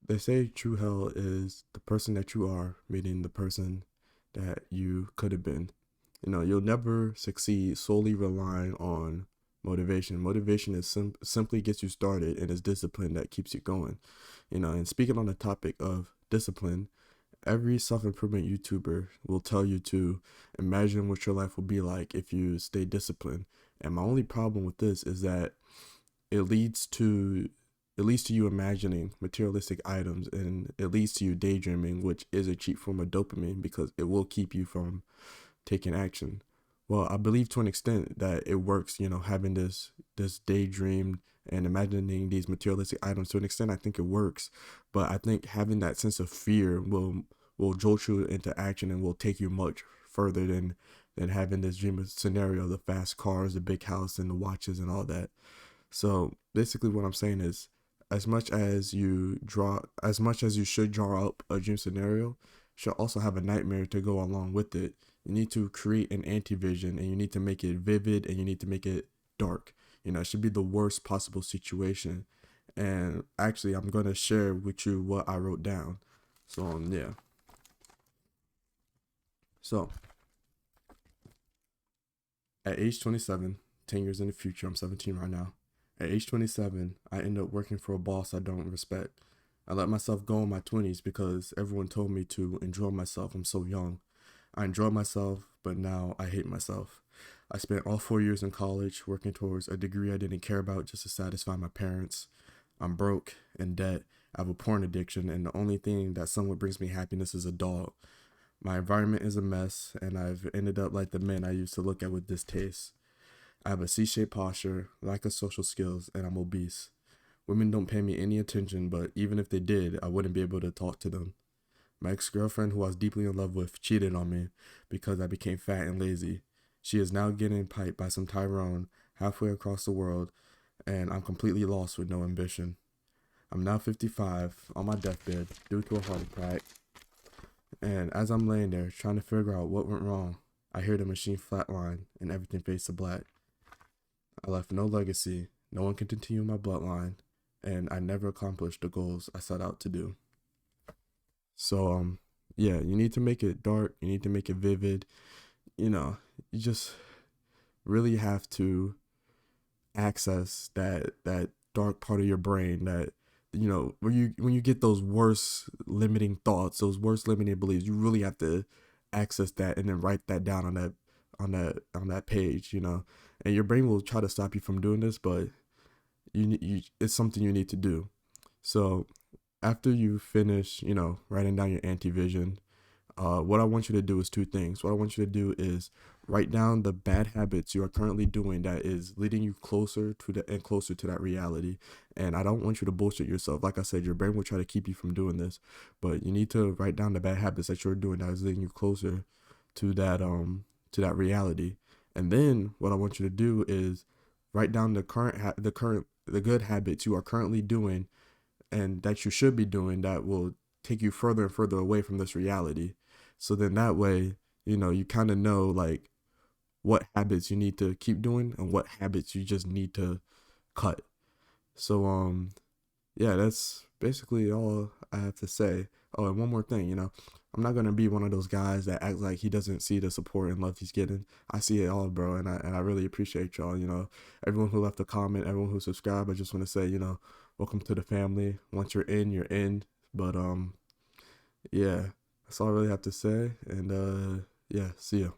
They say true hell is the person that you are meeting the person that you could have been. You'll never succeed solely relying on motivation. Motivation is simply gets you started, and it's discipline that keeps you going. And speaking on the topic of discipline, every self-improvement YouTuber will tell you to imagine what your life will be like if you stay disciplined. And my only problem with this is that it leads to it leads to you imagining materialistic items, and it leads to you daydreaming, which is a cheap form of dopamine because it will keep you from taking action. Well, I believe to an extent that it works, having this daydream and imagining these materialistic items. To an extent, I think it works, but I think having that sense of fear will jolt you into action and will take you much further than having this dream scenario, the fast cars, the big house, and the watches and all that. So basically, what I'm saying is, as much as you should draw up a dream scenario, you should also have a nightmare to go along with it. You need to create an anti-vision, and you need to make it vivid, and you need to make it dark. It should be the worst possible situation. And actually, I'm gonna share with you what I wrote down. So yeah. So at age 27, 10 years in the future, I'm 17 right now. At age 27, I ended up working for a boss I don't respect. I let myself go in my 20s because everyone told me to enjoy myself. I'm so young. I enjoyed myself, but now I hate myself. I spent all 4 years in college working towards a degree I didn't care about just to satisfy my parents. I'm broke, in debt, I have a porn addiction, and the only thing that somewhat brings me happiness is a dog. My environment is a mess, and I've ended up like the men I used to look at with distaste. I have a C-shaped posture, lack of social skills, and I'm obese. Women don't pay me any attention, but even if they did, I wouldn't be able to talk to them. My ex-girlfriend, who I was deeply in love with, cheated on me because I became fat and lazy. She is now getting piped by some Tyrone halfway across the world, and I'm completely lost with no ambition. I'm now 55, on my deathbed, due to a heart attack, and as I'm laying there trying to figure out what went wrong, I hear the machine flatline and everything fades to black. I left no legacy, no one can continue my bloodline, and I never accomplished the goals I set out to do. So yeah, you need to make it dark, you need to make it vivid. You know, you just really have to access that dark part of your brain that when you get those worst limiting thoughts, those worst limiting beliefs, you really have to access that and then write that down on that page, and your brain will try to stop you from doing this, but it's something you need to do. So after you finish, writing down your anti-vision, what I want you to do is two things. What I want you to do is write down the bad habits you are currently doing that is leading you closer to the and closer to that reality. And I don't want you to bullshit yourself. Like I said, your brain will try to keep you from doing this, but you need to write down the bad habits that you're doing that is leading you closer to that reality. And then what I want you to do is write down the good habits you are currently doing and that you should be doing that will take you further and further away from this reality. So then that way, you kind of know like what habits you need to keep doing and what habits you just need to cut. So yeah, that's basically all I have to say. Oh, and one more thing, I'm not gonna be one of those guys that act like he doesn't see the support and love he's getting. I see it all, bro, and I really appreciate y'all. Everyone who left a comment, everyone who subscribed. I just want to say, welcome to the family. Once you're in, you're in. But yeah, that's all I really have to say. And yeah, see ya.